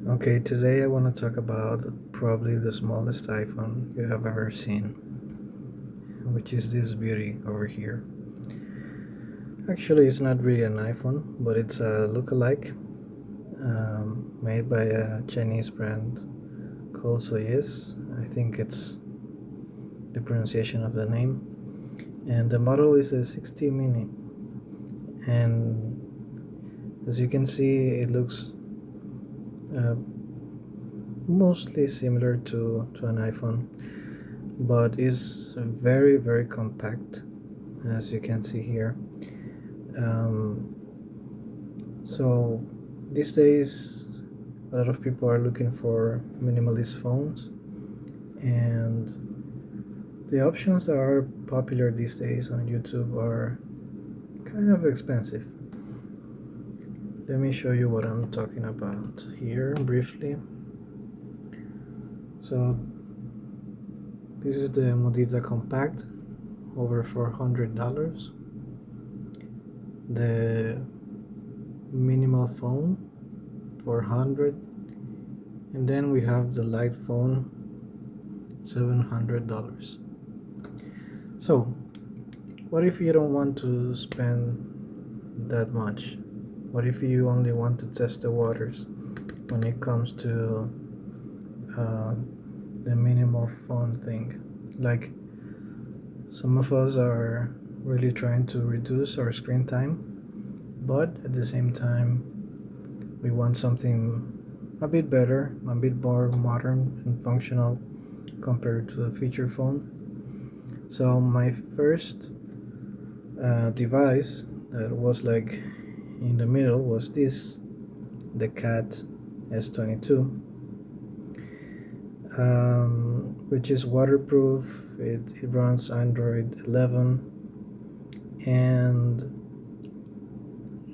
Okay, today I want to talk about probably the smallest iPhone you have ever seen, which is this beauty over here. Actually, it's not really an iPhone, but it's a lookalike made by a Chinese brand called Soyes. I think it's the pronunciation of the name. And the model is the 60 Mini. And as you can see, it looks uh, mostly similar to an iPhone, but is very, very compact, as you can see here. Um, so these days, a lot of people are looking for minimalist phones, and the options that are popular these days on YouTube are kind of expensive. Let me show you what I'm talking about here briefly. So this is the Modita Compact, over $400. The minimal phone, 400, and then we have the light phone, $700. So what if you don't want to spend that much? What if you only want to test the waters when it comes to uh, the minimal phone thing? Like, some of us are really trying to reduce our screen time, but at the same time we want something a bit better, a bit more modern and functional compared to a feature phone. So my first device that was like in the middle was this, the Cat S22, which is waterproof. It runs Android 11, and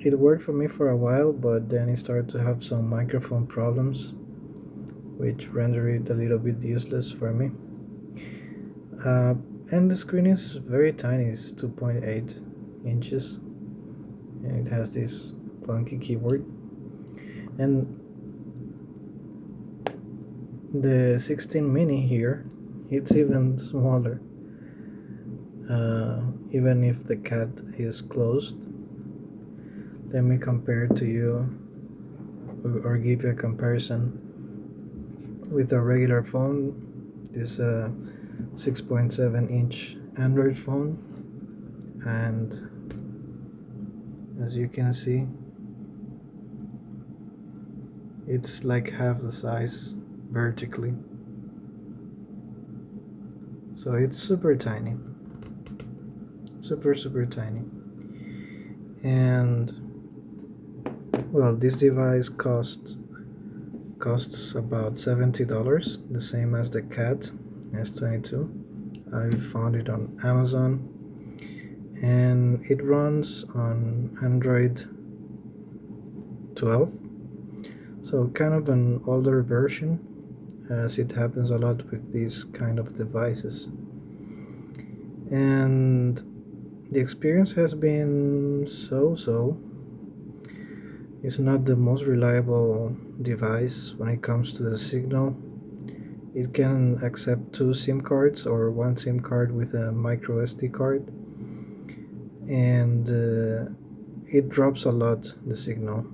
it worked for me for a while, but then it started to have some microphone problems, which render it a little bit useless for me. Uh, and the screen is very tiny, it's 2.8 inches, and it has this clunky keyboard. And the 16 mini here, it's even smaller, even if the cat is closed. Let me compare to you, or give you a comparison with a regular phone. This 6.7-inch Android phone, and as you can see, it's like half the size vertically. So it's super tiny, super tiny. And well, this device costs about $70, the same as the Cat S22. I found it on Amazon, and it runs on Android 12, so kind of an older version, as it happens a lot with these kind of devices. And the experience has been so. It's not the most reliable device when it comes to the signal. It can accept two SIM cards or one SIM card with a micro SD card, and it drops a lot, the signal.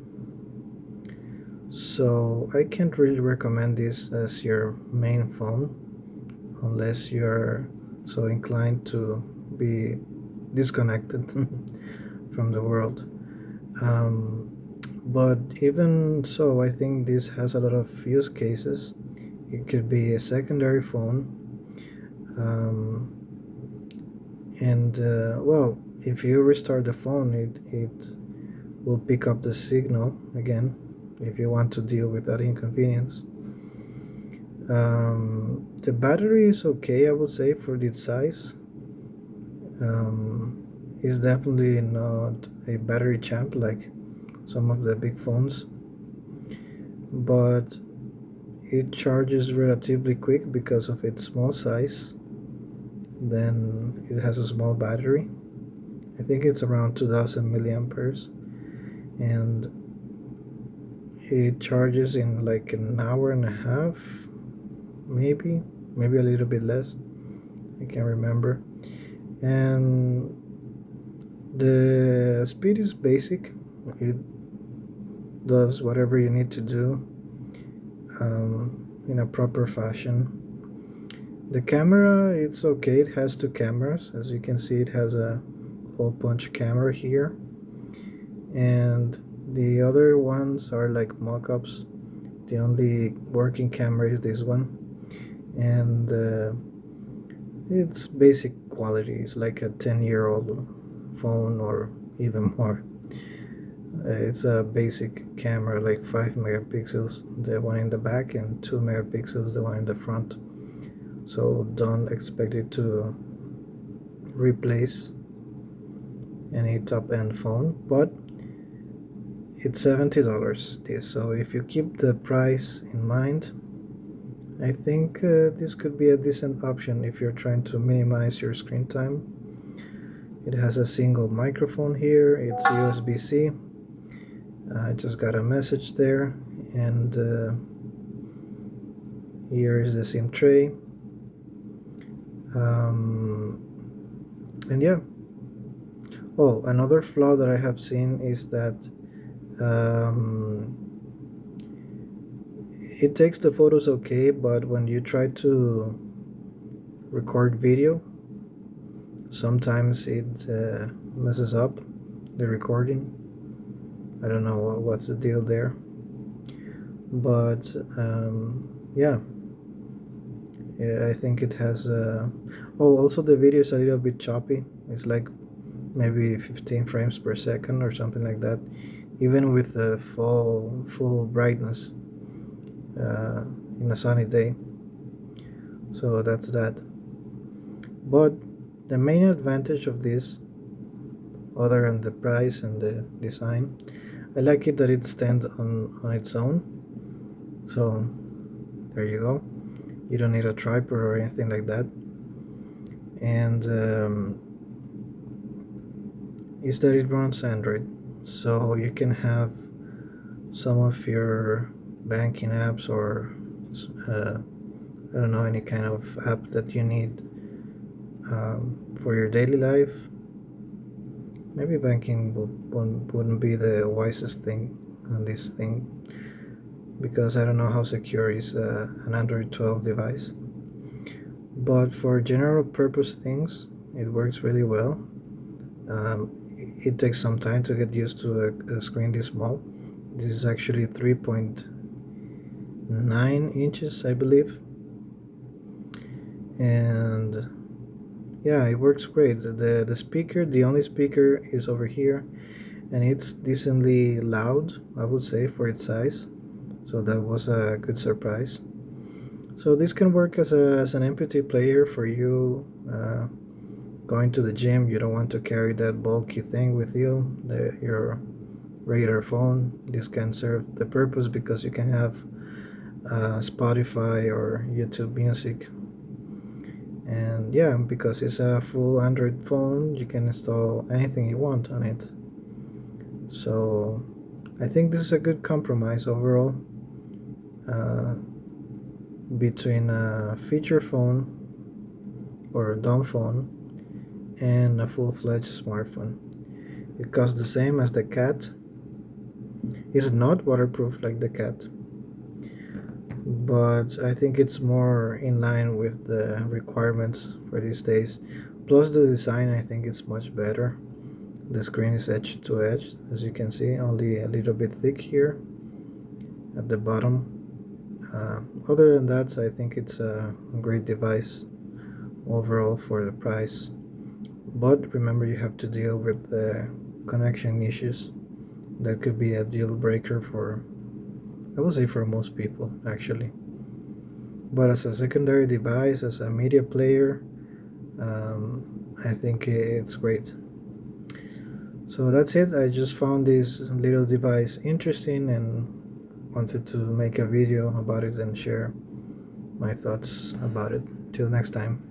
So I can't really recommend this as your main phone unless you're so inclined to be disconnected from the world. Um, but even so, I think this has a lot of use cases. It could be a secondary phone, um, and well, if you restart the phone, it will pick up the signal again if you want to deal with that inconvenience. The battery is okay, I would say, for this size. Um, it's definitely not a battery champ like some of the big phones, but it charges relatively quick because of its small size. Then it has a small battery. I think it's around 2000 milliamperes, and It charges in like an hour and a half, maybe, maybe a little bit less. I can't remember. And the speed is basic. It does whatever you need to do in a proper fashion. The camera, it's okay. It has two cameras. As you can see, it has a hole punch camera here, and the other ones are like mock-ups. The only working camera is this one, and it's basic quality. It's like a 10-year-old phone or even more. It's a basic camera, like 5 megapixels, the one in the back, and 2 megapixels, the one in the front. So don't expect it to replace any top-end phone, but it's $70 this. So if you keep the price in mind, I think this could be a decent option if you're trying to minimize your screen time. It has a single microphone here. It's USB-C. I just got a message there, and here is the SIM tray. And yeah. Oh, another flaw that I have seen is that it takes the photos okay, but when you try to record video, sometimes it messes up the recording. I don't know what's the deal there, but yeah, I think it has. Oh, also the video is a little bit choppy. It's like maybe 15 frames per second or something like that, even with the full brightness in a sunny day. So that's that. But the main advantage of this, other than the price and the design, I like it that it stands on its own. So there you go. You don't need a tripod or anything like that. And is that it runs Android, so you can have some of your banking apps or I don't know, any kind of app that you need for your daily life. Maybe banking wouldn't be the wisest thing on this thing, because I don't know how secure is an Android 12 device. But for general purpose things, it works really well. It takes some time to get used to a screen this small. This is actually 3.9 inches, I believe. And yeah, it works great. The speaker, the only speaker, is over here, and it's decently loud, I would say, for its size. So that was a good surprise. So this can work as an MP3 player for you going to the gym. You don't want to carry that bulky thing with you, your regular phone. This can serve the purpose because you can have Spotify or YouTube Music. And yeah, because it's a full Android phone, you can install anything you want on it. So I think this is a good compromise overall between a feature phone or a dumb phone and a full-fledged smartphone. It costs the same as the Cat. It's not waterproof like the Cat, but I think it's more in line with the requirements for these days. Plus the design, I think it's much better. The screen is edge to edge, as you can see, only a little bit thick here at the bottom. Other than that, I think it's a great device overall for the price. But remember, you have to deal with the connection issues. That could be a deal breaker for, I would say, for most people actually. But as a secondary device, as a media player, I think it's great. So that's it. I just found this little device interesting and wanted to make a video about it and share my thoughts about it. Till next time.